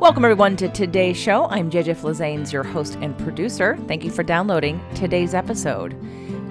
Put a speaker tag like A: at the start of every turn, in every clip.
A: Welcome, everyone, to today's show. I'm JJ Flazanes, your host and producer. Thank you for downloading today's episode.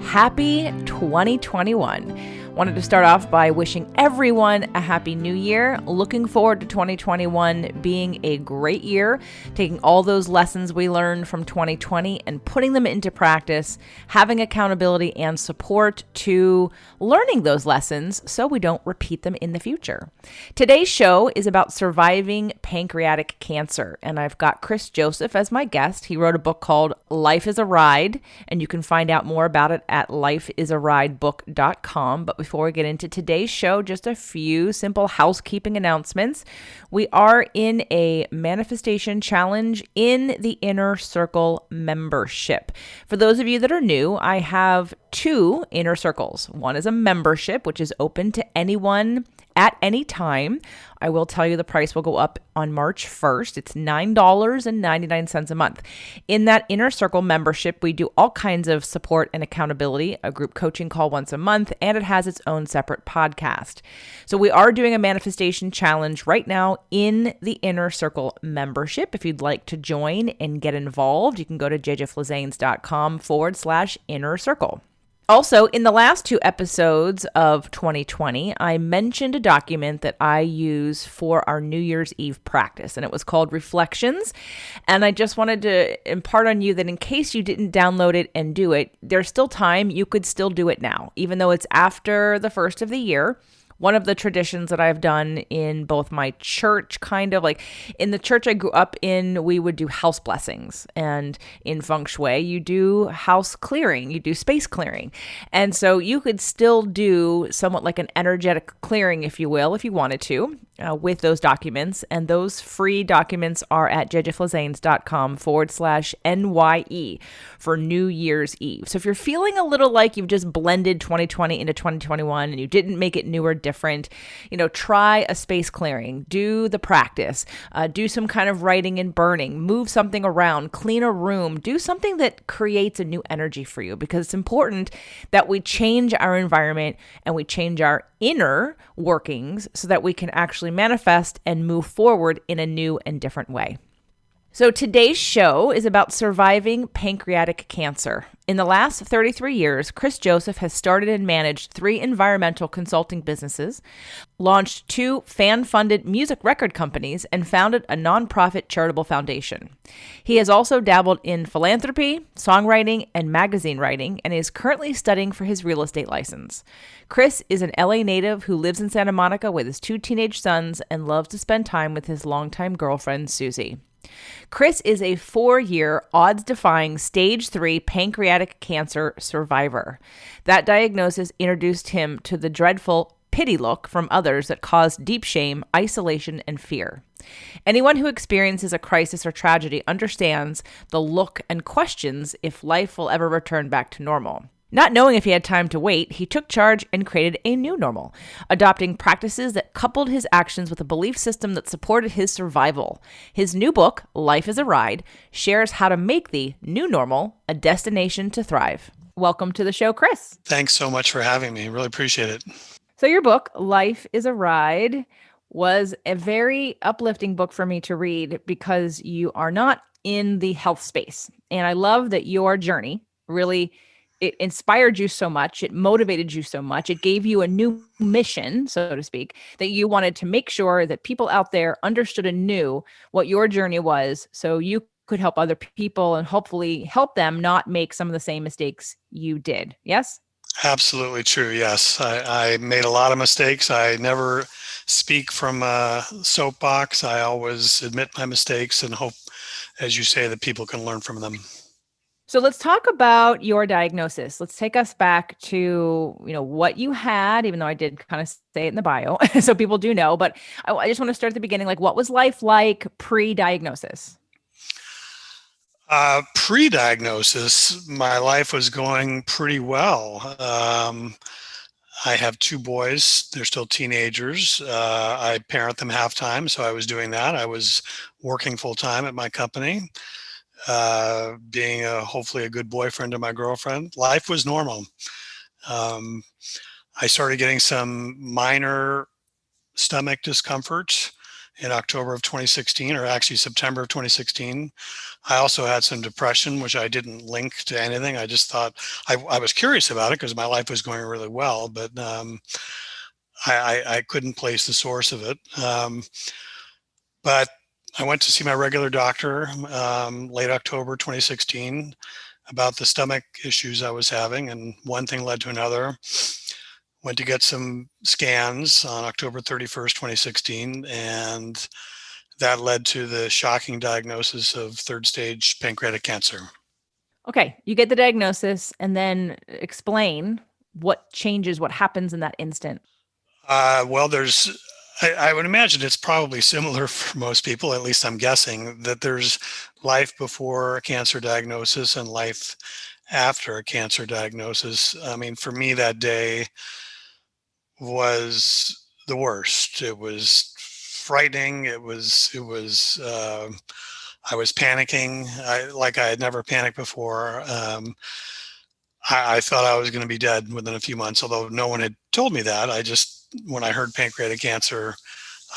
A: Happy 2021. Wanted to start off by wishing everyone a happy new year. Looking forward to 2021 being a great year, taking all those lessons we learned from 2020 and putting them into practice, having accountability and support to learning those lessons so we don't repeat them in the future. Today's show is about surviving pancreatic cancer, and I've got Chris Joseph as my guest. He wrote a book called Life is a Ride, and you can find out more about it at lifeisarideBook.com. But before we get into today's show, just a few simple housekeeping announcements. We are in a manifestation challenge in the Inner Circle membership. For those of you that are new, I have two Inner Circles. One is a membership, which is open to anyone at any time. I will tell you the price will go up on March 1st. It's $9.99 a month. In that Inner Circle membership, we do all kinds of support and accountability, a group coaching call once a month, and it has its own separate podcast. So we are doing a manifestation challenge right now in the Inner Circle membership. If you'd like to join and get involved, you can go to jjflazanes.com/inner circle. Also, in the last two episodes of 2020, I mentioned a document that I use for our New Year's Eve practice, and it was called Reflections. And I just wanted to impart on you that in case you didn't download it and do it, there's still time. You could still do it now, even though it's after the first of the year. One of the traditions that I've done in both my church, kind of like in the church I grew up in, we would do house blessings. And in feng shui, you do house clearing, you do space clearing. And so you could still do somewhat like an energetic clearing, if you will, if you wanted to, with those documents. And those free documents are at jjflazanes.com/NYE for New Year's Eve. So if you're feeling a little like you've just blended 2020 into 2021 and you didn't make it new or different, try a space clearing, do the practice, do some kind of writing and burning, move something around, clean a room, do something that creates a new energy for you, because it's important that we change our environment and we change our inner workings so that we can actually manifest and move forward in a new and different way. So today's show is about surviving pancreatic cancer. In the last 33 years, Chris Joseph has started and managed 3 environmental consulting businesses, launched 2 fan-funded music record companies, and founded a nonprofit charitable foundation. He has also dabbled in philanthropy, songwriting, and magazine writing, and is currently studying for his real estate license. Chris is an LA native who lives in Santa Monica with his 2 teenage sons and loves to spend time with his longtime girlfriend, Susie. Chris is a 4-year, odds-defying stage 3 pancreatic cancer survivor. That diagnosis introduced him to the dreadful pity look from others that caused deep shame, isolation, and fear. Anyone who experiences a crisis or tragedy understands the look and questions if life will ever return back to normal. Not knowing if he had time to wait, he took charge and created a new normal, adopting practices that coupled his actions with a belief system that supported his survival. His new book, Life is a Ride, shares how to make the new normal a destination to thrive. Welcome to the show, Chris.
B: Thanks so much for having me. Really appreciate it.
A: So your book, Life is a Ride, was a very uplifting book for me to read because you are not in the health space. And I love that your journey really it inspired you so much. It motivated you so much. It gave you a new mission, so to speak, that you wanted to make sure that people out there understood and knew what your journey was so you could help other people and hopefully help them not make some of the same mistakes you did. Yes?
B: Absolutely true. Yes. I made a lot of mistakes. I never speak from a soapbox. I always admit my mistakes and hope, as you say, that people can learn from them.
A: So let's talk about your diagnosis. Let's take us back to, what you had, even though I did kind of say it in the bio, so people do know, but I just want to start at the beginning. Like, what was life like pre-diagnosis?
B: Pre-diagnosis, my life was going pretty well. I have 2 boys. They're still teenagers. I parent them half-time, so I was doing that. I was working full-time at my company. Being hopefully a good boyfriend to my girlfriend. Life was normal. I started getting some minor stomach discomfort in October of 2016, or actually September of 2016. I also had some depression, which I didn't link to anything. I just thought I was curious about it because my life was going really well, but I couldn't place the source of it. But I went to see my regular doctor late October 2016 about the stomach issues I was having, and one thing led to another. Went to get some scans on October 31st, 2016, and that led to the shocking diagnosis of third stage pancreatic cancer.
A: Okay, you get the diagnosis and then explain what changes, what happens in that instant.
B: Well, I would imagine it's probably similar for most people, at least I'm guessing, that there's life before a cancer diagnosis and life after a cancer diagnosis. I mean, for me, that day was the worst. It was frightening. I was panicking, like I had never panicked before. I thought I was going to be dead within a few months, although no one had told me that. When I heard pancreatic cancer,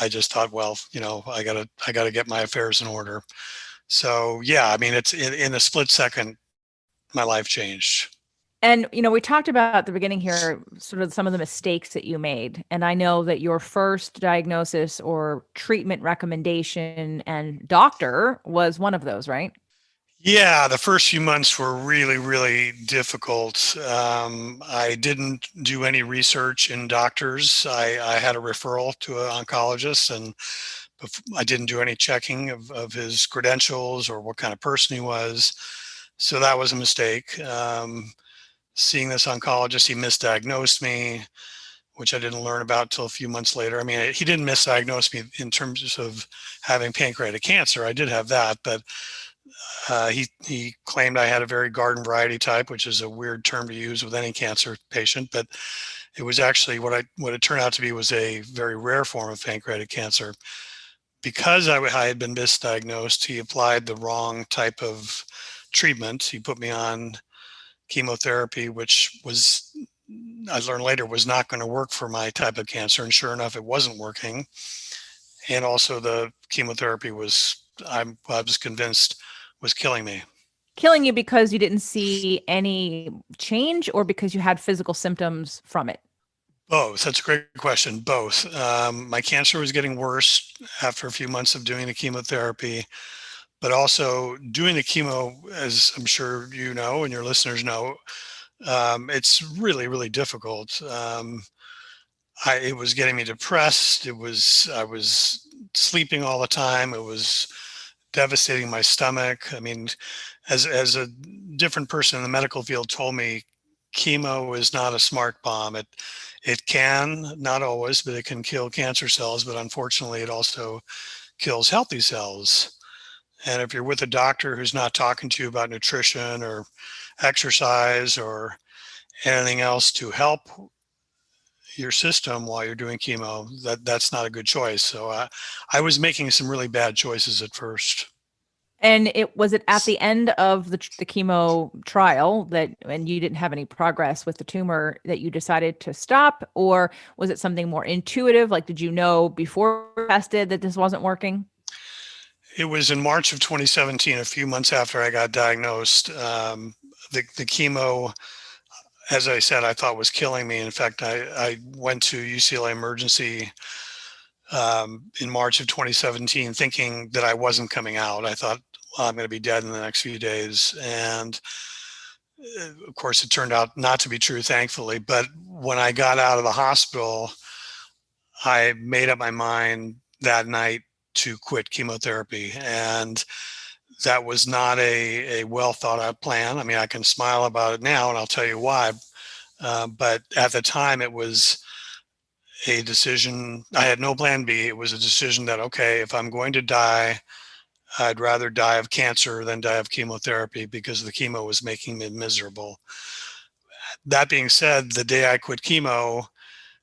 B: I just thought, well, I gotta get my affairs in order. So yeah, I mean, it's in a split second, my life changed.
A: And, we talked about at the beginning here sort of some of the mistakes that you made. And I know that your first diagnosis or treatment recommendation and doctor was one of those, right?
B: Yeah, the first few months were really, really difficult. I didn't do any research in doctors. I had a referral to an oncologist, and I didn't do any checking of his credentials or what kind of person he was. So that was a mistake. Seeing this oncologist, he misdiagnosed me, which I didn't learn about till a few months later. I mean, he didn't misdiagnose me in terms of having pancreatic cancer. I did have that, but he claimed I had a very garden variety type, which is a weird term to use with any cancer patient, but it was actually what it turned out to be was a very rare form of pancreatic cancer. Because I had been misdiagnosed, he applied the wrong type of treatment. He put me on chemotherapy, which was I learned later was not going to work for my type of cancer, and sure enough, it wasn't working. And also, the chemotherapy I was convinced was killing me.
A: Killing you because you didn't see any change or because you had physical symptoms from it?
B: Both. That's a great question. Both. My cancer was getting worse after a few months of doing the chemotherapy, but also doing the chemo, as I'm sure you know and your listeners know, it's really, really difficult. It was getting me depressed. I was sleeping all the time. It was devastating my stomach. I mean, as a different person in the medical field told me, chemo is not a smart bomb. It can, not always, but it can kill cancer cells. But unfortunately, it also kills healthy cells. And if you're with a doctor who's not talking to you about nutrition or exercise or anything else to help your system while you're doing chemo, that's not a good choice. So I was making some really bad choices at first.
A: And it at the end of the chemo trial that and you didn't have any progress with the tumor that you decided to stop, or was it something more intuitive? Like, did you know before you tested that this wasn't working?
B: It was in March of 2017, a few months after I got diagnosed. The chemo, as I said, I thought was killing me. In fact, I went to UCLA emergency in March of 2017 thinking that I wasn't coming out. I thought, well, I'm going to be dead in the next few days. And of course, it turned out not to be true, thankfully. But when I got out of the hospital, I made up my mind that night to quit chemotherapy. And that was not a well thought out plan. I mean, I can smile about it now and I'll tell you why. But at the time, it was a decision. I had no plan B. It was a decision that, okay, if I'm going to die, I'd rather die of cancer than die of chemotherapy because the chemo was making me miserable. That being said, the day I quit chemo,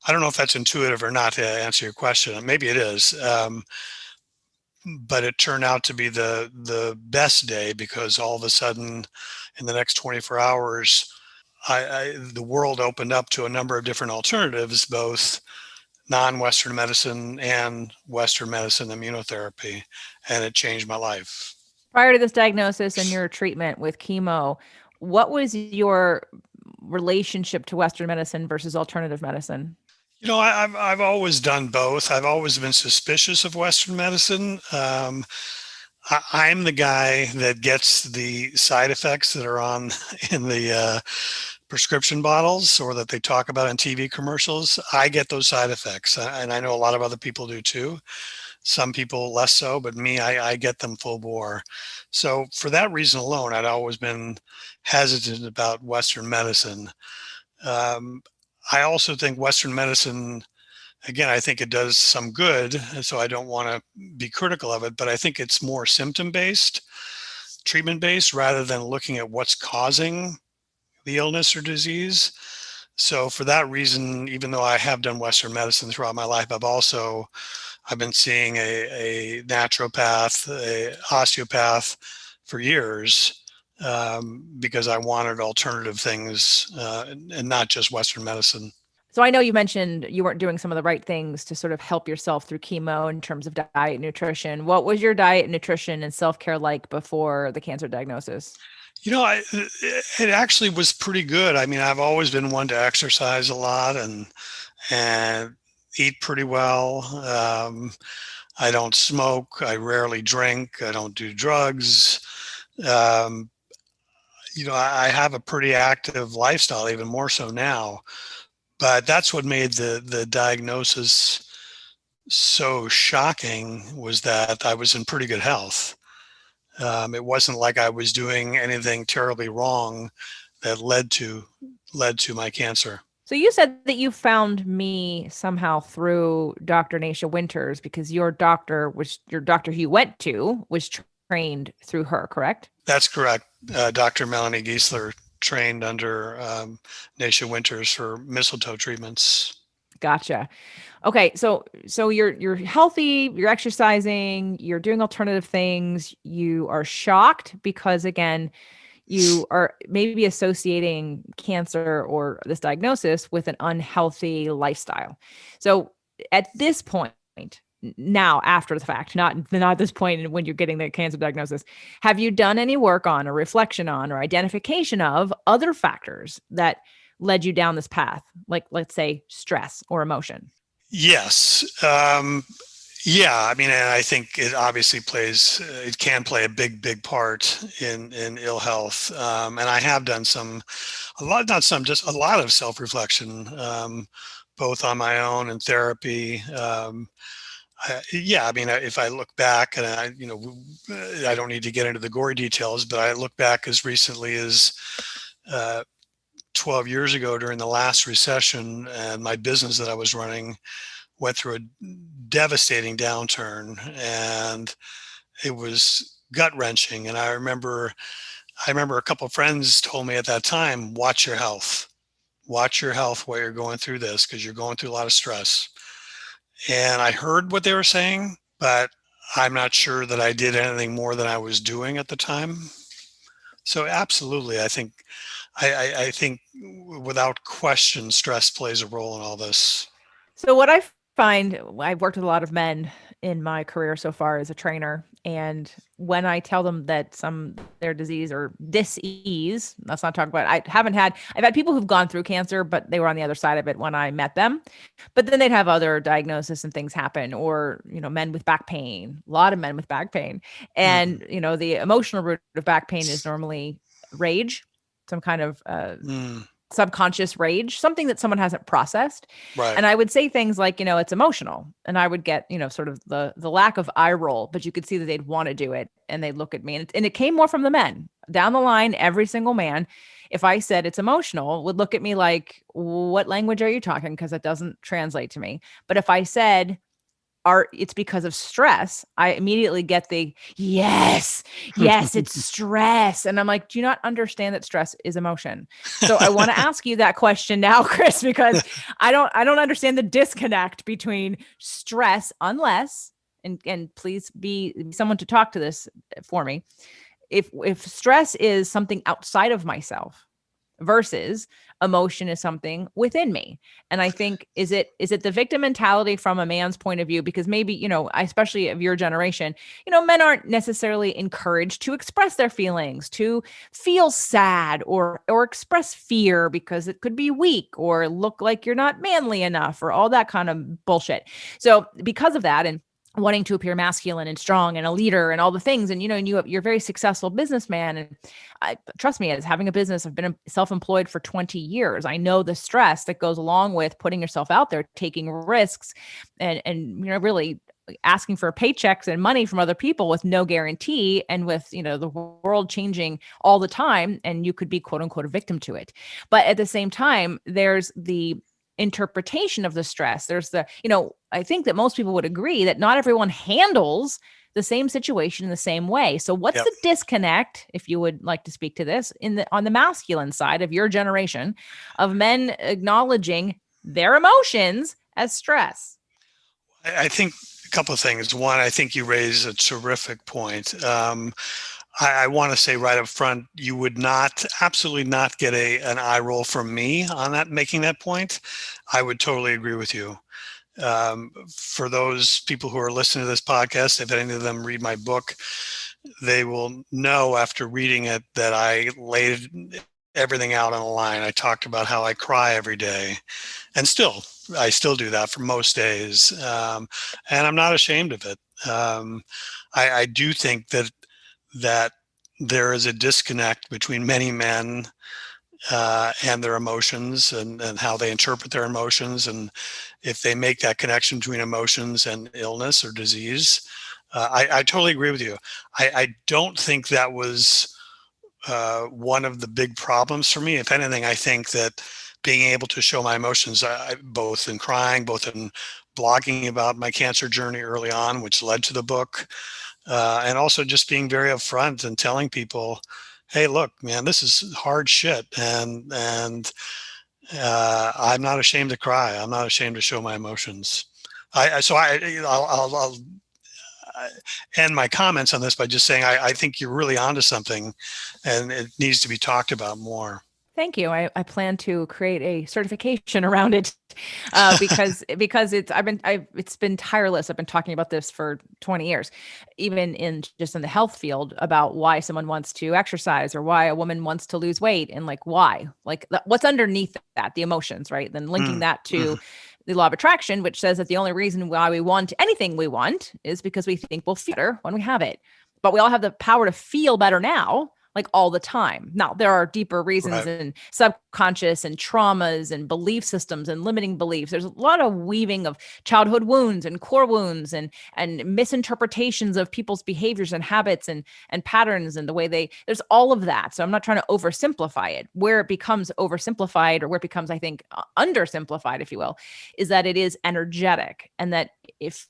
B: I don't know if that's intuitive or not to answer your question. Maybe it is. But it turned out to be the best day because all of a sudden, in the next 24 hours, the world opened up to a number of different alternatives, both non-Western medicine and Western medicine immunotherapy, and it changed my life.
A: Prior to this diagnosis and your treatment with chemo, what was your relationship to Western medicine versus alternative medicine?
B: I've always done both. I've always been suspicious of Western medicine. I'm the guy that gets the side effects that are on in the prescription bottles or that they talk about in TV commercials. I get those side effects, and I know a lot of other people do too. Some people less so, but me, I get them full bore. So for that reason alone, I'd always been hesitant about Western medicine. Um, I also think Western medicine, again, I think it does some good, so I don't want to be critical of it, but I think it's more symptom based, treatment based, rather than looking at what's causing the illness or disease. So for that reason, even though I have done Western medicine throughout my life, I've been seeing a naturopath, a osteopath for years, because I wanted alternative things, and not just Western medicine.
A: So I know you mentioned you weren't doing some of the right things to sort of help yourself through chemo in terms of diet, nutrition. What was your diet, nutrition, and self-care like before the cancer diagnosis?
B: It actually was pretty good. I mean, I've always been one to exercise a lot and eat pretty well. I don't smoke. I rarely drink. I don't do drugs. Um, I have a pretty active lifestyle, even more so now. But that's what made the diagnosis so shocking, was that I was in pretty good health. It wasn't like I was doing anything terribly wrong that led to my cancer.
A: So you said that you found me somehow through Dr. Nasha Winters because your doctor who you went to was trained through her, correct?
B: That's correct. Dr. Melanie Giesler trained under Nasha Winters for mistletoe treatments.
A: Gotcha. Okay, so you're healthy, you're exercising, you're doing alternative things. You are shocked because again, you are maybe associating cancer or this diagnosis with an unhealthy lifestyle. So at this point, now after the fact, not at this point when you're getting the cancer diagnosis, have you done any work on or reflection on or identification of other factors that led you down this path, like let's say stress or emotion?
B: Yes. Yeah. I mean, and I think it obviously it can play a big part in ill health. And I have done just a lot of self reflection, both on my own and therapy. Yeah, I mean, if I look back, and I don't need to get into the gory details, but I look back as recently as uh, 12 years ago during the last recession, and my business that I was running went through a devastating downturn, and it was gut wrenching. And I remember a couple of friends told me at that time, watch your health while you're going through this, because you're going through a lot of stress. And I heard what they were saying, but I'm not sure that I did anything more than I was doing at the time. So absolutely, I think without question, stress plays a role in all this.
A: So what I find, I've worked with a lot of men in my career so far as a trainer, and when I tell them that their disease or dis-ease, let's not talk about it. I've had people who've gone through cancer, but they were on the other side of it when I met them. But then they'd have other diagnosis and things happen, or men with back pain, a lot of men with back pain.
B: Mm,
A: And the emotional root of back pain is normally rage, some kind of
B: mm,
A: subconscious rage, something that someone hasn't processed.
B: right.
A: And I would say things like, it's emotional. And I would get, sort of the lack of eye roll, but you could see that they'd want to do it. And they'd look at me. And it came more from the men. Down the line, every single man, if I said it's emotional, would look at me like, what language are you talking? Because it doesn't translate to me. But if I said, it's because of stress, I immediately get the yes, it's stress. And I'm like, do you not understand that stress is emotion? So I want to ask you that question now, Chris, because I don't understand the disconnect between stress, unless, and please be someone to talk to this for me. If stress is something outside of myself versus emotion is something within me. And I think, is it the victim mentality from a man's point of view? Because maybe, especially of your generation, men aren't necessarily encouraged to express their feelings, to feel sad or express fear, because it could be weak or look like you're not manly enough or all that kind of bullshit. So because of that, and wanting to appear masculine and strong and a leader and all the things, and you're a very successful businessman, and trust me, as having a business, I've been self-employed for 20 years. I know the stress that goes along with putting yourself out there, taking risks, and really asking for paychecks and money from other people with no guarantee, and with the world changing all the time, and you could be quote unquote a victim to it. But at the same time, there's the interpretation of the stress. There's I think that most people would agree that not everyone handles the same situation in the same way. So what's
B: Yep.
A: the disconnect, if you would like to speak to this, on the masculine side of your generation, of men acknowledging their emotions as stress?
B: I think a couple of things. One, I think you raise a terrific point. I want to say right up front, you would absolutely not get an eye roll from me on that, making that point. I would totally agree with you. For those people who are listening to this podcast, if any of them read my book, they will know after reading it that I laid everything out on the line. I talked about how I cry every day, and I still do that for most days, and I'm not ashamed of it. I do think that there is a disconnect between many men and their emotions, and how they interpret their emotions, and if they make that connection between emotions and illness or disease. I totally agree with you. I don't think that was one of the big problems for me. If anything, I think that being able to show my emotions, both in crying, both in blogging about my cancer journey early on, which led to the book, and also just being very upfront and telling people, "Hey, look, man, this is hard shit," and I'm not ashamed to cry. I'm not ashamed to show my emotions. I'll end my comments on this by just saying I think you're really onto something, and it needs to be talked about more.
A: Thank you. I plan to create a certification around it, because it's been tireless. I've been talking about this for 20 years, even in the health field, about why someone wants to exercise or why a woman wants to lose weight, and like why, what's underneath that, the emotions, right? Then linking
B: Mm,
A: that
B: mhm.
A: to the law of attraction, which says that the only reason why we want anything we want is because we think we'll feel better when we have it. But we all have the power to feel better now, like all the time. Now, there are deeper reasons
B: Right.
A: and subconscious and traumas and belief systems and limiting beliefs. There's a lot of weaving of childhood wounds and core wounds and misinterpretations of people's behaviors and habits and patterns, and the way there's all of that. So I'm not trying to oversimplify it. Where it becomes oversimplified, or where it becomes, I think, undersimplified, if you will, is that it is energetic. And that if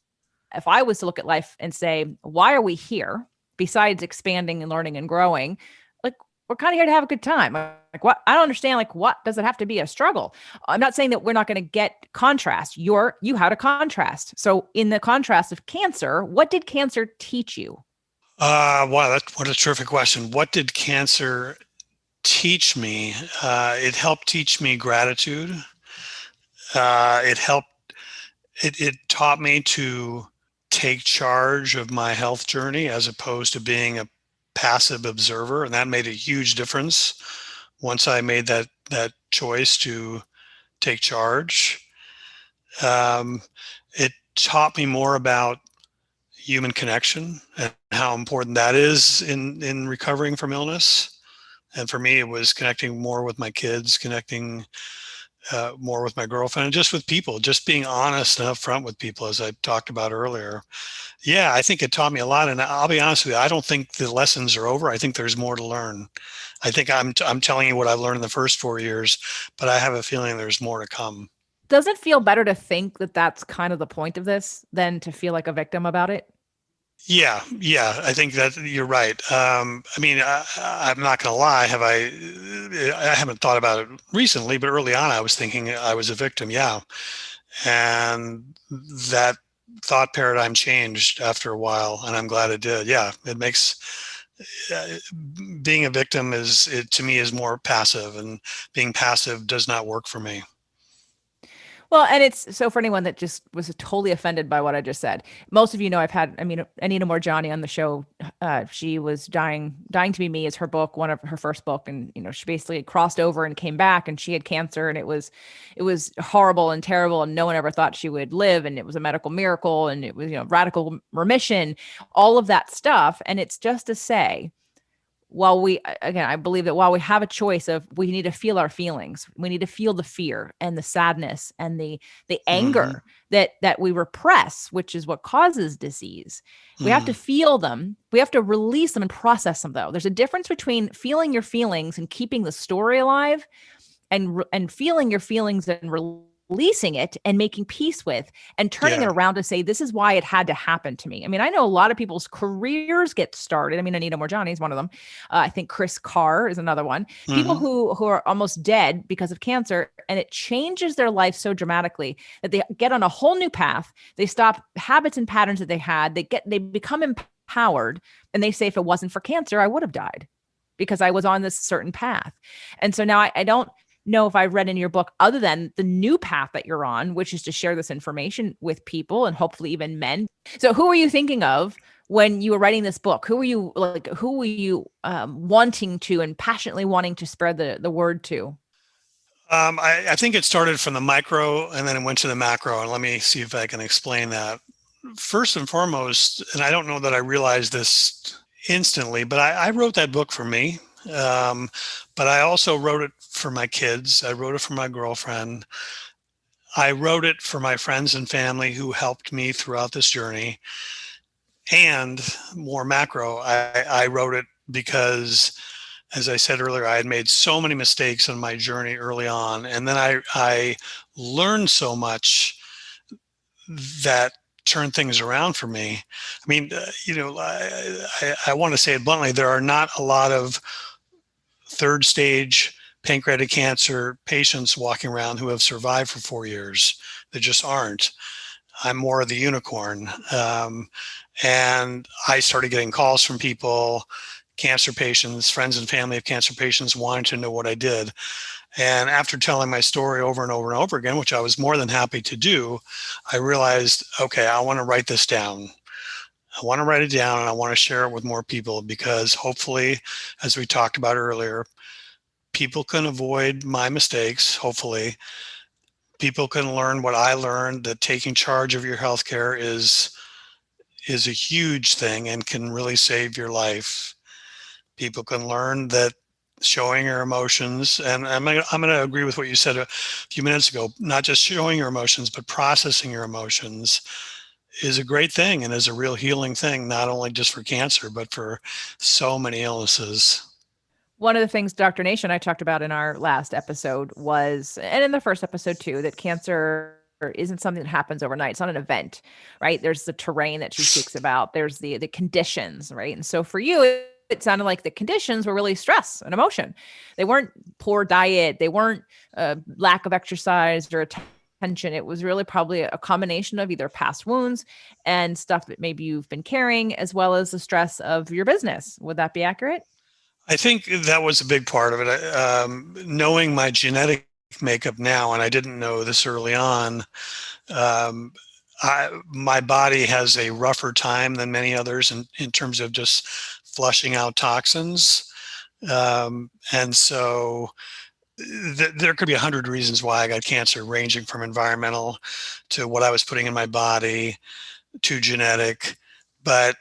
A: I was to look at life and say, why are we here besides expanding and learning and growing? Like, we're kind of here to have a good time. Like, what? I don't understand. Like, what does it have to be a struggle? I'm not saying that we're not going to get contrast. You had a contrast. So in the contrast of cancer, what did cancer teach you?
B: Wow, what a terrific question. What did cancer teach me? It helped teach me gratitude. It helped. It taught me to take charge of my health journey as opposed to being a passive observer, and that made a huge difference once I made that choice to take charge. Um, it taught me more about human connection and how important that is in recovering from illness. And for me, it was connecting more with my kids, connecting more with my girlfriend, and just with people, just being honest and upfront with people, as I talked about earlier. Yeah, I think it taught me a lot. And I'll be honest with you, I don't think the lessons are over. I think there's more to learn. I think I'm telling you what I've learned in the first 4 years, but I have a feeling there's more to come.
A: Does it feel better to think that that's kind of the point of this than to feel like a victim about it?
B: Yeah, I think that you're right. I mean, I'm not going to lie. I haven't thought about it recently, but early on, I was thinking I was a victim. Yeah, and that thought paradigm changed after a while, and I'm glad it did. Yeah, uh, being a victim to me, is more passive, and being passive does not work for me.
A: Well, and it's so for anyone that just was totally offended by what I just said. Most of you know I've had, I mean, Anita Morjani on the show. She was dying to be me is her book, one of her first book, and she basically crossed over and came back, and she had cancer, and it was horrible and terrible, and no one ever thought she would live, and it was a medical miracle, and it was radical remission, all of that stuff, and it's just to say while we again I believe that while we have a choice of we need to feel our feelings, we need to feel the fear and the sadness and the
B: Hmm.
A: anger that we repress, which is what causes disease. We have to
B: Mm.
A: feel them, we have to release them and process them. Though there's a difference between feeling your feelings and keeping the story alive, and feeling your feelings and releasing it and making peace with and turning it
B: Yeah.
A: around to say this is why it had to happen to me. I mean, I know a lot of people's careers get started. I mean, Anita Morjani is one of them. I think Chris Carr is another one. People
B: Hmm.
A: who are almost dead because of cancer, and it changes their life so dramatically that they get on a whole new path. They stop habits and patterns that they had. They become empowered, and they say if it wasn't for cancer, I would have died because I was on this certain path. And so now I don't know if I've read in your book other than the new path that you're on, which is to share this information with people and hopefully even men. So who are you thinking of when you were writing this book? Who were you wanting to and passionately wanting to spread the word to?
B: I think it started from the micro and then it went to the macro. And let me see if I can explain that. First and foremost, and I don't know that I realized this instantly, but I wrote that book for me. Um, but I also wrote it for my kids. I wrote it for my girlfriend. I wrote it for my friends and family who helped me throughout this journey. And more macro, I wrote it because, as I said earlier, I had made so many mistakes on my journey early on. And then I learned so much that turned things around for me. I mean, I want to say it bluntly, there are not a lot of third stage pancreatic cancer patients walking around who have survived for 4 years. There just aren't. I'm more of the unicorn. And I started getting calls from people, cancer patients, friends and family of cancer patients, wanting to know what I did. And after telling my story over and over and over again, which I was more than happy to do, I realized, okay, I want to write this down. I want to write it down and I want to share it with more people because hopefully, as we talked about earlier, people can avoid my mistakes. Hopefully, people can learn what I learned, that taking charge of your healthcare is a huge thing and can really save your life. People can learn that showing your emotions, and I'm going to agree with what you said a few minutes ago, not just showing your emotions, but processing your emotions is a great thing and is a real healing thing, not only just for cancer, but for so many illnesses.
A: One of the things Dr. Nation I talked about in our last episode was, and in the first episode too, that cancer isn't something that happens overnight. It's not an event, right? There's the terrain that she speaks about. There's the conditions, right? And so for you, it sounded like the conditions were really stress and emotion. They weren't poor diet. They weren't lack of exercise or attention. It was really probably a combination of either past wounds and stuff that maybe you've been carrying, as well as the stress of your business. Would that be accurate?
B: I think that was a big part of it. Knowing my genetic makeup now, and I didn't know this early on, um, my body has a rougher time than many others in terms of just flushing out toxins. And so there could be 100 reasons why I got cancer, ranging from environmental to what I was putting in my body to genetic. But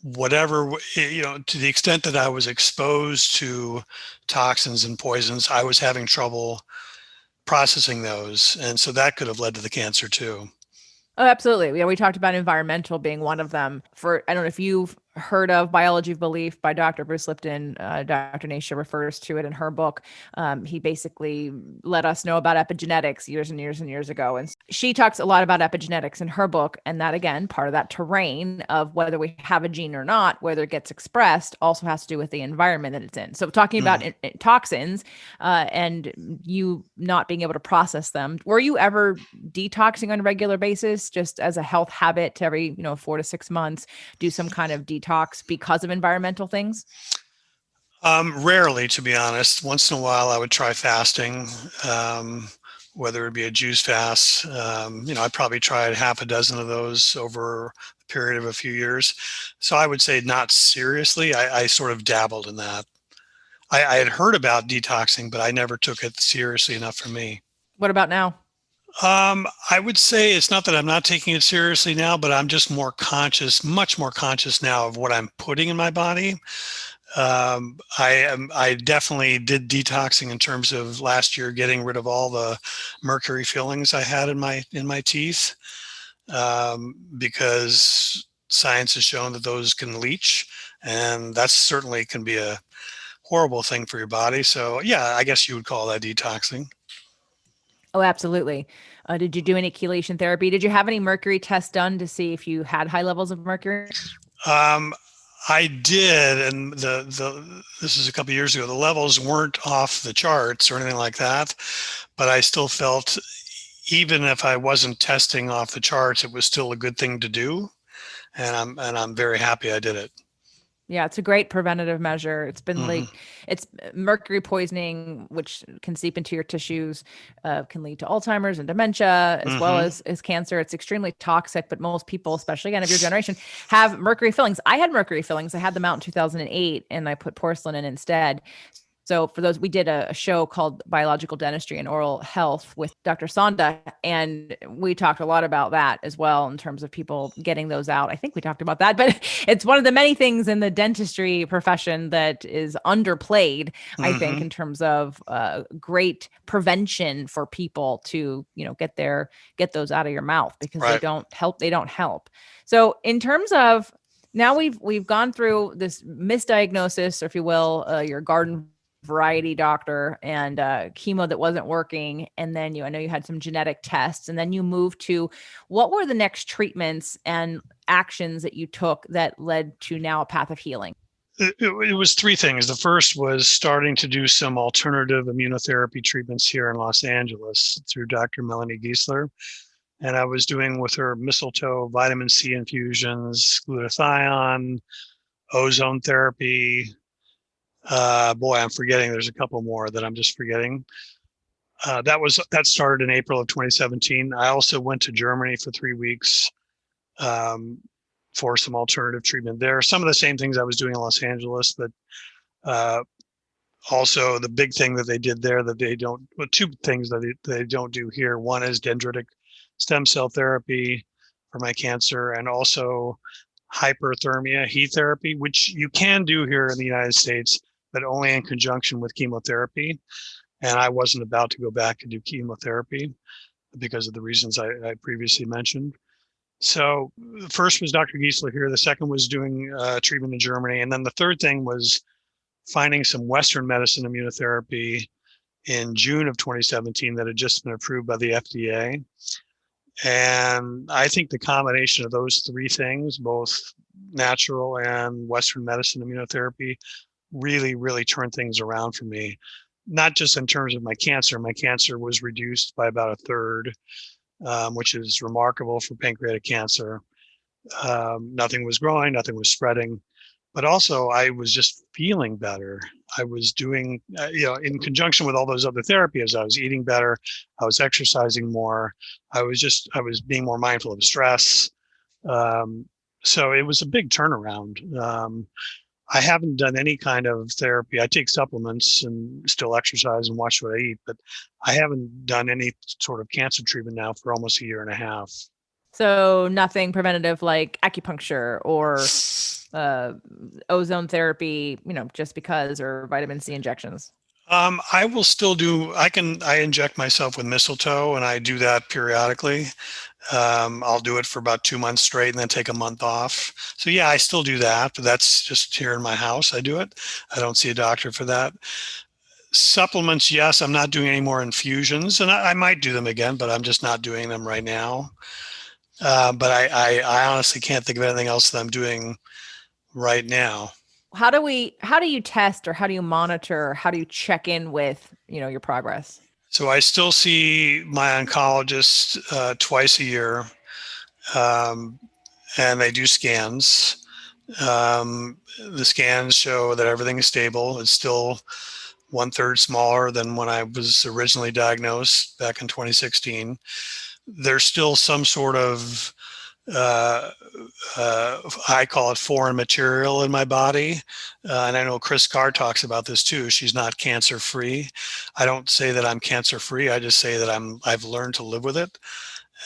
B: whatever, to the extent that I was exposed to toxins and poisons, I was having trouble processing those. And so that could have led to the cancer too.
A: Oh, absolutely. Yeah, we talked about environmental being one of them. For I don't know if you've heard of Biology of Belief by Dr. Bruce Lipton. Dr. Nasha refers to it in her book. He basically let us know about epigenetics years and years and years ago, and she talks a lot about epigenetics in her book. And that again, part of that terrain of whether we have a gene or not, whether it gets expressed, also has to do with the environment that it's in. So talking about
B: Mm.
A: toxins and you not being able to process them, were you ever detoxing on a regular basis, just as a health habit to every 4 to 6 months, do some kind of detox detox because of environmental things?
B: Rarely, to be honest. Once in a while, I would try fasting, um, whether it be a juice fast. I probably tried half a dozen of those over a period of a few years. So I would say not seriously. I sort of dabbled in that. I had heard about detoxing, but I never took it seriously enough for me.
A: What about now?
B: I would say it's not that I'm not taking it seriously now, but I'm just more conscious, much more conscious now of what I'm putting in my body. I definitely did detoxing in terms of last year, getting rid of all the mercury fillings I had in my teeth, because science has shown that those can leach, and that certainly can be a horrible thing for your body. So yeah, I guess you would call that detoxing.
A: Oh, absolutely. Did you do any chelation therapy? Did you have any mercury tests done to see if you had high levels of mercury?
B: Um, I did, and the this is a couple of years ago. The levels weren't off the charts or anything like that, but I still felt, even if I wasn't testing off the charts, it was still a good thing to do, and I'm very happy I did it.
A: Yeah, it's a great preventative measure. It's been
B: Hmm.
A: like it's mercury poisoning, which can seep into your tissues, can lead to Alzheimer's and dementia, as well
B: Hmm.
A: as cancer. It's extremely toxic, but most people, especially again of your generation, have mercury fillings. I had mercury fillings. I had them out in 2008, and I put porcelain in instead. So for those, we did a show called Biological Dentistry and Oral Health with Dr. Sonda, and we talked a lot about that as well in terms of people getting those out. I think we talked about that, but it's one of the many things in the dentistry profession that is underplayed, I think,
B: Hmm.
A: in terms of great prevention for people to, get those out of your mouth because they
B: Right.
A: don't help. They don't help. So in terms of now we've gone through this misdiagnosis, or if you will, your garden variety doctor and chemo that wasn't working, and then I know you had some genetic tests, and then you moved to what were the next treatments and actions that you took that led to now a path of healing?
B: It was three things. The first was starting to do some alternative immunotherapy treatments here in Los Angeles through Dr. Melanie Giesler. And I was doing with her mistletoe, vitamin C infusions, glutathione, ozone therapy. Boy, I'm forgetting. There's a couple more that I'm just forgetting. That started in April of 2017. I also went to Germany for 3 weeks, um, for some alternative treatment there. Some of the same things I was doing in Los Angeles, but uh, also the big thing that they did there that they don't. Well, two things that they don't do here. One is dendritic stem cell therapy for my cancer, and also hyperthermia heat therapy, which you can do here in the United States, but only in conjunction with chemotherapy. And I wasn't about to go back and do chemotherapy because of the reasons I previously mentioned. So the first was Dr. Giesler here. The second was doing treatment in Germany. And then the third thing was finding some Western medicine immunotherapy in June of 2017 that had just been approved by the FDA. And I think the combination of those three things, both natural and Western medicine immunotherapy, really, really turned things around for me. Not just in terms of my cancer. My cancer was reduced by about a third, which is remarkable for pancreatic cancer. Nothing was growing, nothing was spreading, but also I was just feeling better. I was doing, in conjunction with all those other therapies, I was eating better, I was exercising more, I was being more mindful of stress. Um, so it was a big turnaround. I haven't done any kind of therapy. I take supplements and still exercise and watch what I eat, but I haven't done any sort of cancer treatment now for almost a year and a half.
A: So nothing preventative like acupuncture or uh, ozone therapy, just because, or vitamin C injections.
B: I will still do, I inject myself with mistletoe and I do that periodically. I'll do it for about 2 months straight and then take a month off. So yeah, I still do that, but that's just here in my house. I do it. I don't see a doctor for that. Supplements, yes, I'm not doing any more infusions and I might do them again, but I'm just not doing them right now. But I honestly can't think of anything else that I'm doing right now.
A: How do you test, or how do you monitor, how do you check in with, your progress?
B: So I still see my oncologist twice a year, um, and they do scans. The scans show that everything is stable. It's still one third smaller than when I was originally diagnosed back in 2016. There's still some sort of uh, I call it foreign material in my body. And I know Chris Carr talks about this too. She's not cancer free. I don't say that I'm cancer free. I just say that I've learned to live with it.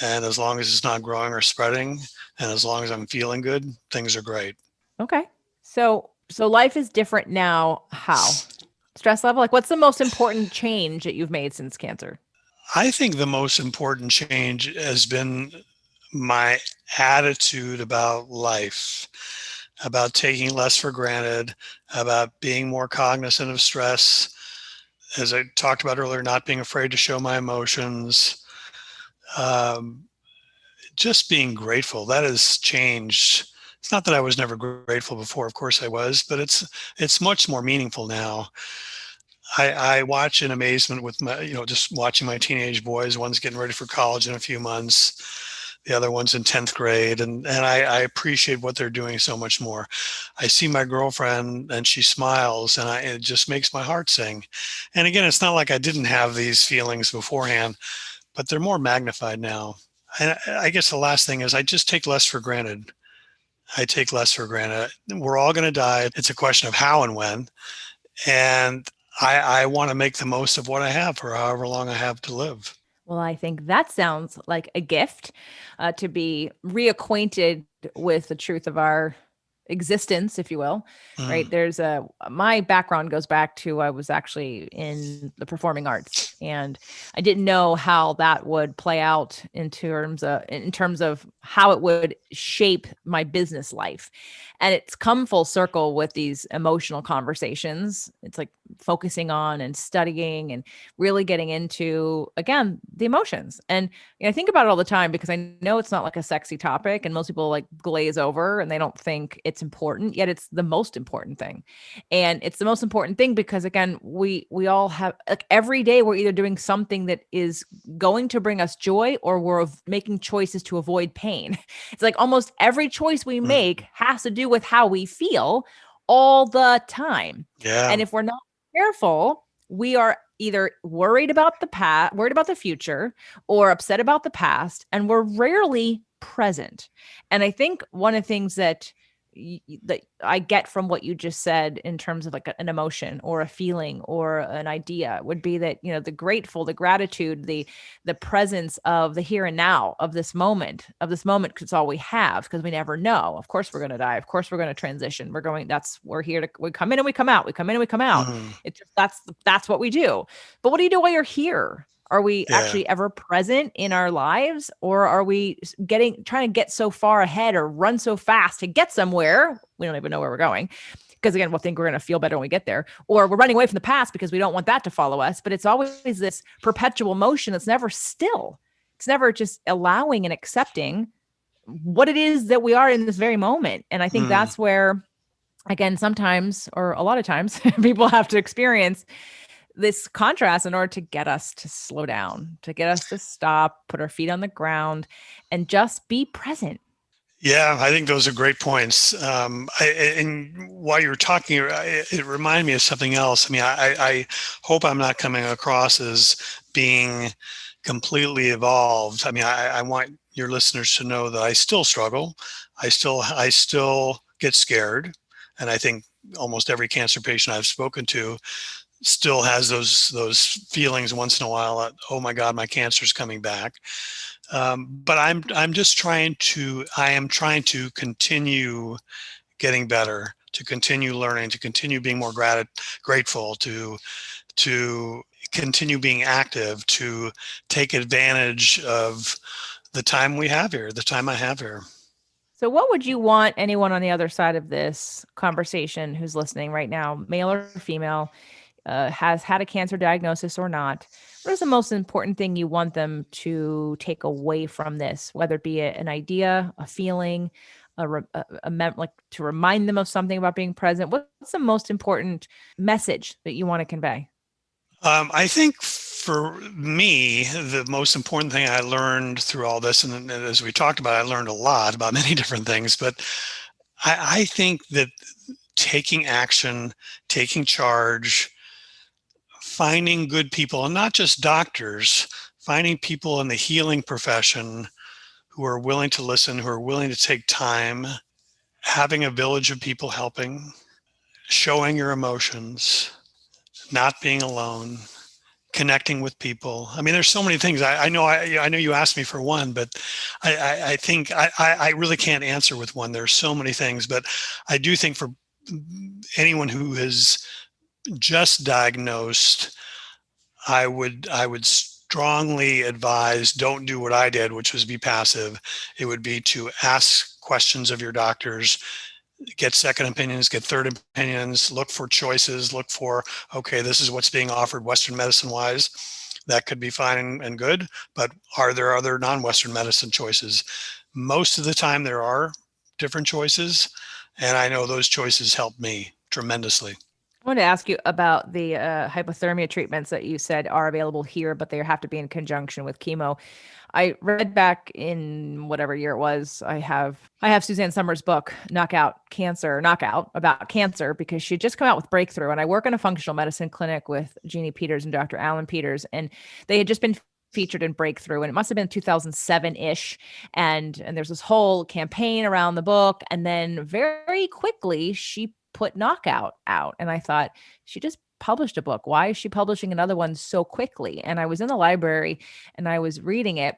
B: And as long as it's not growing or spreading, and as long as I'm feeling good, things are great.
A: Okay. So life is different now. How? Stress level? Like what's the most important change that you've made since cancer?
B: I think the most important change has been my attitude about life, about taking less for granted, about being more cognizant of stress. As I talked about earlier, not being afraid to show my emotions, um, just being grateful. That has changed. It's not that I was never grateful before. Of course I was, but it's much more meaningful now. I watch in amazement with my, just watching my teenage boys. One's getting ready for college in a few months. The other one's in 10th grade. And I appreciate what they're doing so much more. I see my girlfriend and she smiles and it just makes my heart sing. And again, it's not like I didn't have these feelings beforehand, but they're more magnified now. And I guess the last thing is I just take less for granted. I take less for granted. We're all going to die. It's a question of how and when. And I want to make the most of what I have for however long I have to live.
A: Well, I think that sounds like a gift to be reacquainted with the truth of our existence, if you will. Right?
B: Mm,
A: There's a my background goes back to I was actually in the performing arts, and I didn't know how that would play out in terms of how it would shape my business life. And it's come full circle with these emotional conversations. It's like focusing on and studying and really getting into again the emotions. And I think about it all the time because I know it's not like a sexy topic and most people like glaze over and they don't think it's important, yet it's the most important thing. And it's the most important thing because again, we all have like every day we're either doing something that is going to bring us joy or we're making choices to avoid pain. It's like almost every choice we make
B: mm,
A: has to do with how we feel all the time.
B: yeah.
A: And if we're not careful, we are either worried about the past, worried about the future, or upset about the past, and we're rarely present. And I think one of the things that I get from what you just said in terms of like an emotion or a feeling or an idea would be that the grateful, the gratitude, the presence of the here and now of this moment because it's all we have because we never know. Of course we're going to die. Of course we're going to transition. We're here to we come in and we come out. We come in and we come out.
B: Mm,
A: It's just that's what we do. But what do you do while you're here? Are we
B: yeah.
A: actually ever present in our lives or are we trying to get so far ahead or run so fast to get somewhere? We don't even know where we're going. Because again, we'll think we're going to feel better when we get there. Or we're running away from the past because we don't want that to follow us. But it's always this perpetual motion that's never still. It's never just allowing and accepting what it is that we are in this very moment. And I think
B: Mm,
A: that's where, again, sometimes or a lot of times people have to experience this contrast in order to get us to slow down, to get us to stop, put our feet on the ground, and just be present.
B: yeah, I think those are great points. And while you were talking, it reminded me of something else. I mean, I hope I'm not coming across as being completely evolved. I mean, I want your listeners to know that I still struggle. I still get scared, and I think almost every cancer patient I've spoken to still has those feelings once in a while. Oh my God, my cancer's coming back. But I'm just I am trying to continue getting better, to continue learning, to continue being more grateful, to continue being active, to take advantage of the time we have here, the time I have here.
A: So, what would you want anyone on the other side of this conversation who's listening right now, male or female, has had a cancer diagnosis or not? What is the most important thing you want them to take away from this, whether it be an idea, a feeling, like to remind them of something about being present? What's the most important message that you want to convey?
B: I think for me, the most important thing I learned through all this, and as we talked about, I learned a lot about many different things, but I think that taking action, taking charge, finding good people, and not just doctors, finding people in the healing profession who are willing to listen, who are willing to take time, having a village of people helping, showing your emotions, not being alone, connecting with people. I mean, there's so many things. I know you asked me for one, but I think I really can't answer with one. There's so many things, but I do think for anyone who is just diagnosed, I would strongly advise don't do what I did, which was be passive. It would be to ask questions of your doctors, get second opinions, get third opinions, look for choices, look for, okay, this is what's being offered Western medicine wise. That could be fine and good, but are there other non-Western medicine choices? Most of the time there are different choices, and I know those choices helped me tremendously.
A: I want to ask you about the hypothermia treatments that you said are available here, but they have to be in conjunction with chemo. I read back in whatever year it was. I have Suzanne Summers' book, Knockout, about cancer, because she had just come out with Breakthrough. And I work in a functional medicine clinic with Jeannie Peters and Dr. Alan Peters, and they had just been featured in Breakthrough, and it must have been 2007-ish. And there's this whole campaign around the book. And then very quickly she put Knockout out. And I thought, she just published a book. Why is she publishing another one so quickly? And I was in the library and I was reading it,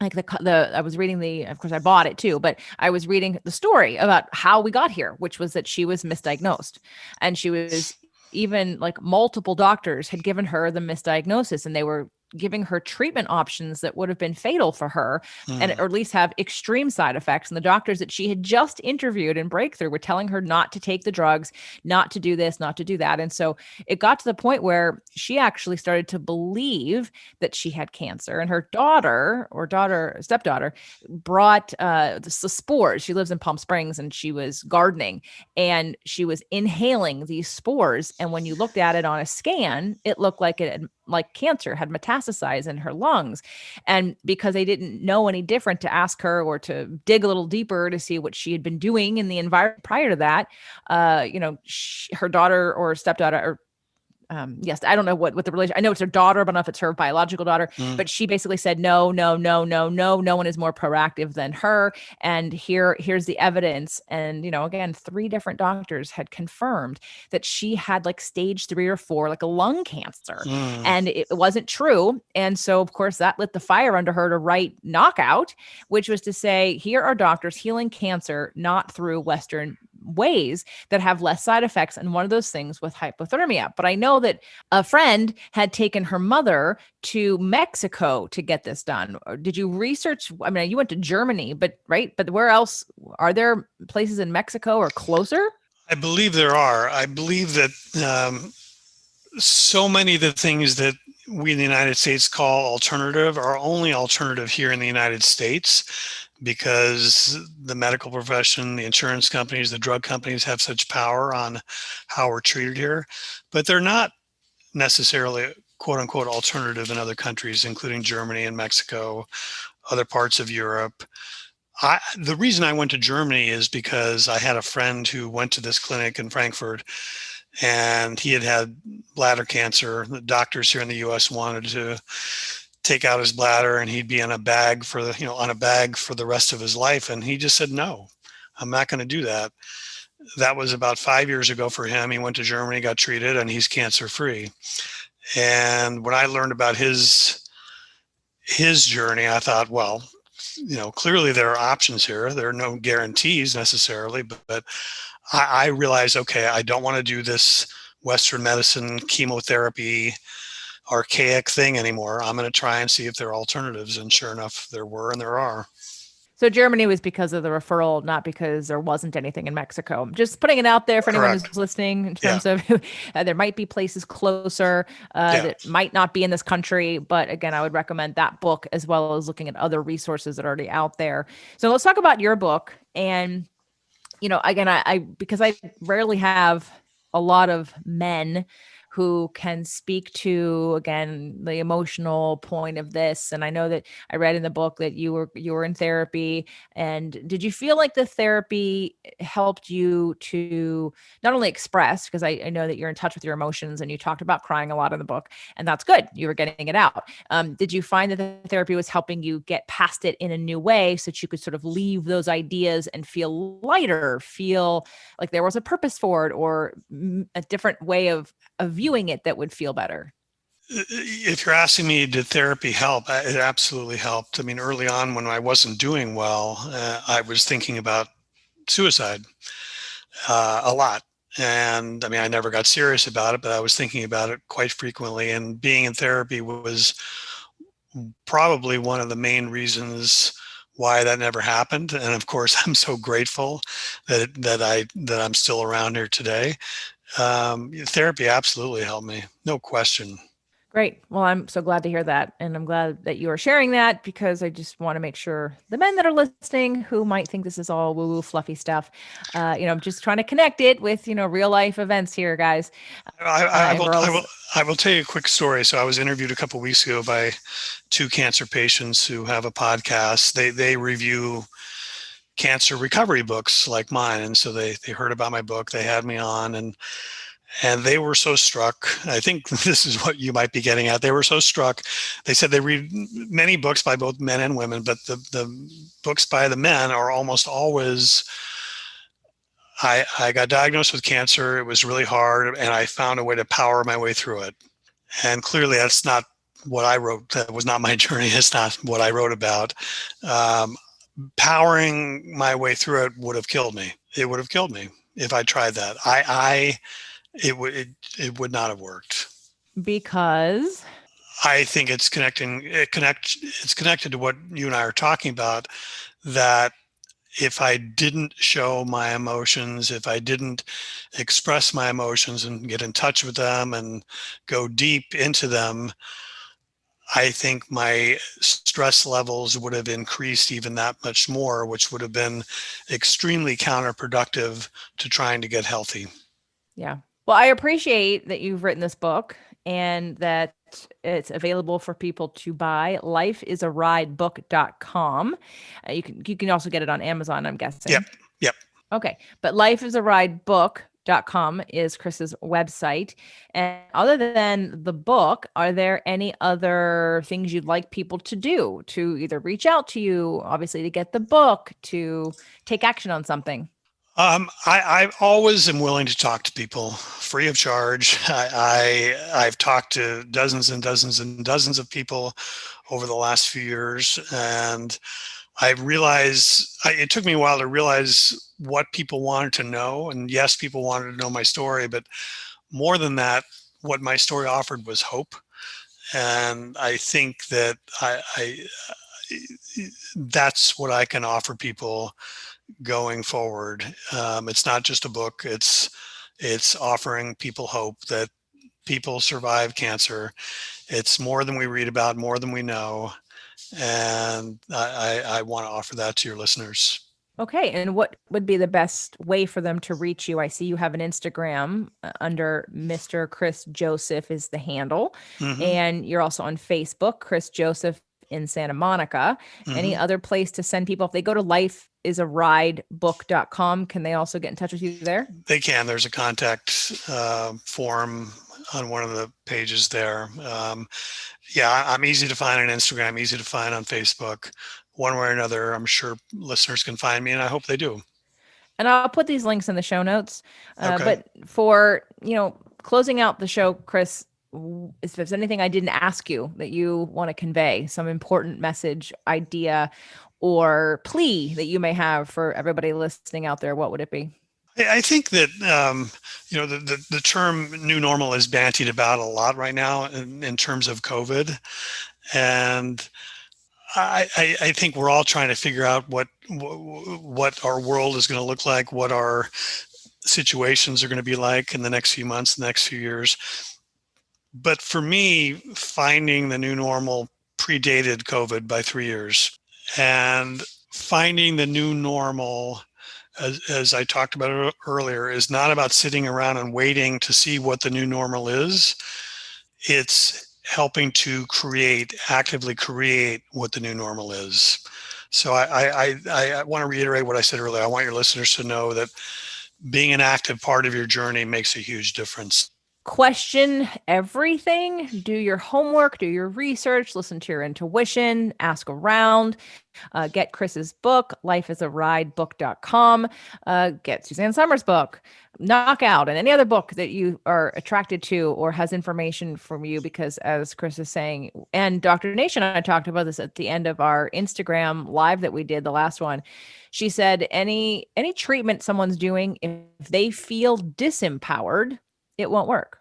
A: like I was reading of course I bought it too, but I was reading the story about how we got here, which was that she was misdiagnosed, and she was, even like multiple doctors had given her the misdiagnosis, and they were giving her treatment options that would have been fatal for her, and
B: Mm.
A: or at least have extreme side effects. And the doctors that she had just interviewed in Breakthrough were telling her not to take the drugs, not to do this, not to do that. And so it got to the point where she actually started to believe that she had cancer, and her stepdaughter brought the spores. She lives in Palm Springs, and she was gardening, and she was inhaling these spores. And when you looked at it on a scan, it looked like like cancer had metastasized in her lungs. And because they didn't know any different to ask her or to dig a little deeper to see what she had been doing in the environment prior to that, her daughter or stepdaughter, or yes, I don't know what the relation. I know it's her daughter, but I don't know if it's her biological daughter.
B: Mm.
A: But she basically said, no, no, no, no, no. No one is more proactive than her. And here's the evidence. And again, 3 different doctors had confirmed that she had like stage 3 or 4, like a lung cancer,
B: Mm.
A: and it wasn't true. And so, of course, that lit the fire under her to write Knockout, which was to say, here are doctors healing cancer not through Western ways that have less side effects, and one of those things with hypothermia. But I know that a friend had taken her mother to Mexico to get this done. Did you research? I mean, you went to Germany, but right, but where else? Are there places in Mexico or closer?
B: I believe there are. I believe that so many of the things that we in the United States call alternative are only alternative here in the United States because the medical profession, the insurance companies, the drug companies have such power on how we're treated here. But they're not necessarily quote unquote alternative in other countries, including Germany and Mexico, other parts of Europe. The reason I went to Germany is because I had a friend who went to this clinic in Frankfurt, and he had had bladder cancer. The doctors here in the U.S. wanted to take out his bladder, and he'd be on a bag for the rest of his life. And he just said, no, I'm not going to do that. That was about 5 years ago for him. He went to Germany, got treated, and he's cancer free. And when I learned about his journey, I thought, well, clearly there are options here. There are no guarantees necessarily, but I realized, okay, I don't want to do this Western medicine chemotherapy archaic thing anymore. I'm going to try and see if there are alternatives. And sure enough, there were and there are.
A: So Germany was because of the referral, not because there wasn't anything in Mexico. Just putting it out there for anyone
B: Correct.
A: who's listening in
B: Yeah.
A: terms of there might be places closer
B: Yeah.
A: that might not be in this country. But again, I would recommend that book as well as looking at other resources that are already out there. So let's talk about your book. And, again, I because I rarely have a lot of men who can speak to, again, the emotional point of this. And I know that I read in the book that you were in therapy. And did you feel like the therapy helped you to not only express, because I know that you're in touch with your emotions and you talked about crying a lot in the book, and that's good. You were getting it out. Did you find that the therapy was helping you get past it in a new way so that you could sort of leave those ideas and feel lighter, feel like there was a purpose for it, or a different way of viewing it that would feel better?
B: If you're asking me, did therapy help? It absolutely helped. I mean, early on when I wasn't doing well, I was thinking about suicide a lot. And I mean, I never got serious about it, but I was thinking about it quite frequently. And being in therapy was probably one of the main reasons why that never happened. And of course, I'm so grateful that I'm still around here today. Therapy absolutely helped me, no question.
A: Great. Well, I'm so glad to hear that. And I'm glad that you are sharing that, because I just want to make sure the men that are listening who might think this is all woo woo fluffy stuff, I'm just trying to connect it with, real life events here, guys,
B: I
A: and
B: will,
A: girls.
B: I will tell you a quick story. So I was interviewed a couple of weeks ago by two cancer patients who have a podcast. They review cancer recovery books like mine, and so they heard about my book. They had me on, and they were so struck. I think this is what you might be getting at. They were so struck. They said they read many books by both men and women, but the books by the men are almost always, I got diagnosed with cancer. It was really hard, and I found a way to power my way through it. And clearly, that's not what I wrote. That was not my journey. It's not what I wrote about. Um, Powering my way through it would have killed me. It would have killed me if I tried that. It would not have worked.
A: Because,
B: I think it's connected to what you and I are talking about, that if I didn't show my emotions, if I didn't express my emotions and get in touch with them and go deep into them, I think my stress levels would have increased even that much more, which would have been extremely counterproductive to trying to get healthy.
A: yeah. Well, I appreciate that you've written this book and that it's available for people to buy. LifeisarideBook.com. You can also get it on Amazon, I'm
B: Yep.
A: guessing.
B: Yep.
A: Okay. But lifeisarideBook.com is Chris's website. And other than the book, are there any other things you'd like people to do to either reach out to you, obviously to get the book, to take action on something?
B: I always am willing to talk to people free of charge. I've talked to dozens and dozens and dozens of people over the last few years, and I realized it took me a while to realize what people wanted to know. And yes, people wanted to know my story, but more than that, what my story offered was hope. And I think that that's what I can offer people going forward. It's not just a book. It's offering people hope that people survive cancer. It's more than we read about, more than we know, and I want to offer that to your listeners.
A: Okay. And what would be the best way for them to reach you? I see you have an Instagram under Mr. Chris Joseph is the handle.
B: Hmm.
A: And you're also on Facebook, Chris Joseph in Santa Monica. Any
B: Hmm.
A: other place to send people? If they go to lifeisarideBook.com, can they also get in touch with you there?
B: They can. There's a contact form on one of the pages there. Yeah, I'm easy to find on Instagram, easy to find on Facebook. One way or another, I'm sure listeners can find me, and I hope they do.
A: And I'll put these links in the show notes.
B: Okay.
A: But for, closing out the show, Chris, if there's anything I didn't ask you that you want to convey, some important message, idea, or plea that you may have for everybody listening out there, what would it be?
B: I think that the term new normal is bantied about a lot right now in terms of COVID, and I think we're all trying to figure out what our world is going to look like, what our situations are going to be like in the next few months, the next few years. But for me, finding the new normal predated COVID by 3 years, and finding the new normal as I talked about earlier, is not about sitting around and waiting to see what the new normal is. It's helping to actively create what the new normal is. So I want to reiterate what I said earlier. I want your listeners to know that being an active part of your journey makes a huge difference.
A: Question everything, do your homework, do your research, listen to your intuition, ask around, get Chris's book, lifeisarideBook.com, get Suzanne Summers' book, Knockout, and any other book that you are attracted to or has information from you, because as Chris is saying, and Dr. Nation and I talked about this at the end of our Instagram live that we did, the last one. She said any treatment someone's doing, if they feel disempowered, it won't work.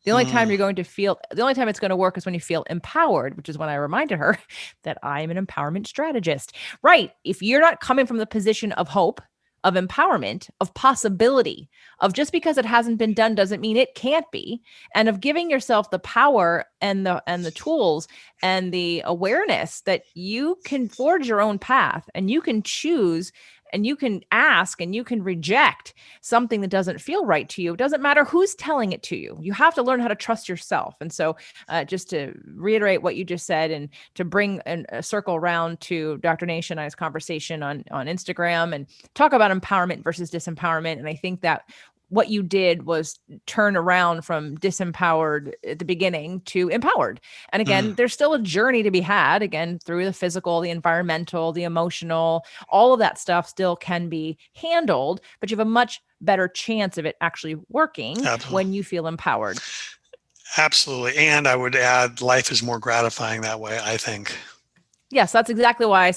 A: The only time it's going to work is when you feel empowered, which is when I reminded her that I am an empowerment strategist. Right. If you're not coming from the position of hope, of empowerment, of possibility, of just because it hasn't been done doesn't mean it can't be, and of giving yourself the power and the tools and the awareness that you can forge your own path and you can choose and you can ask and you can reject something that doesn't feel right to you. It doesn't matter who's telling it to you. You have to learn how to trust yourself. And so just to reiterate what you just said and to bring a circle around to Dr. Nation and I's conversation on Instagram and talk about empowerment versus disempowerment. And I think that what you did was turn around from disempowered at the beginning to empowered. And again, there's still a journey to be had, again, through the physical, the environmental, the emotional, all of that stuff still can be handled, but you have a much better chance of it actually working when you feel empowered.
B: Absolutely. And I would add, life is more gratifying that way, I think.
A: Yes, that's exactly why I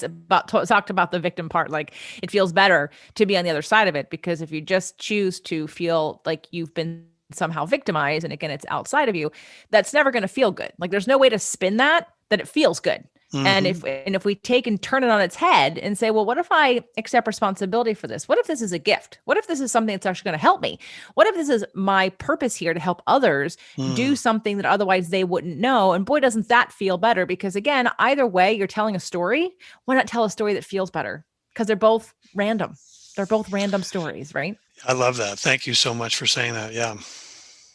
A: talked about the victim part. Like, it feels better to be on the other side of it, because if you just choose to feel like you've been somehow victimized, and again, it's outside of you, that's never going to feel good. Like, there's no way to spin that it feels good. And if we take and turn it on its head and say, well, what if I accept responsibility for this? What if this is a gift? What if this is something that's actually going to help me? What if this is my purpose here to help others do something that otherwise they wouldn't know? And boy, doesn't that feel better? Because again, either way, you're telling a story. Why not tell a story that feels better? Because they're both random. They're both random stories, right?
B: I love that. Thank you so much for saying that. Yeah.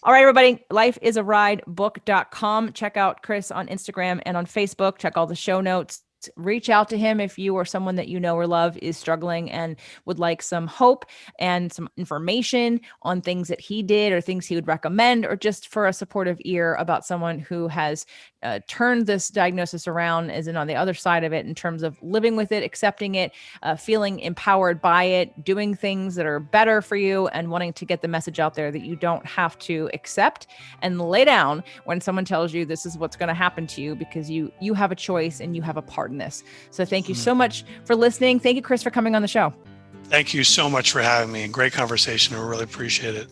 A: All right, everybody, lifeisarideBook.com. Check out Chris on Instagram and on Facebook. Check all the show notes. Reach out to him if you or someone that you know or love is struggling and would like some hope and some information on things that he did or things he would recommend, or just for a supportive ear about someone who has turned this diagnosis around, as in on the other side of it, in terms of living with it, accepting it, feeling empowered by it, doing things that are better for you, and wanting to get the message out there that you don't have to accept and lay down when someone tells you this is what's going to happen to you, because you have a choice and you have a part in this. So thank you so much for listening. Thank you, Chris, for coming on the show.
B: Thank you so much for having me. Great conversation. I really appreciate it.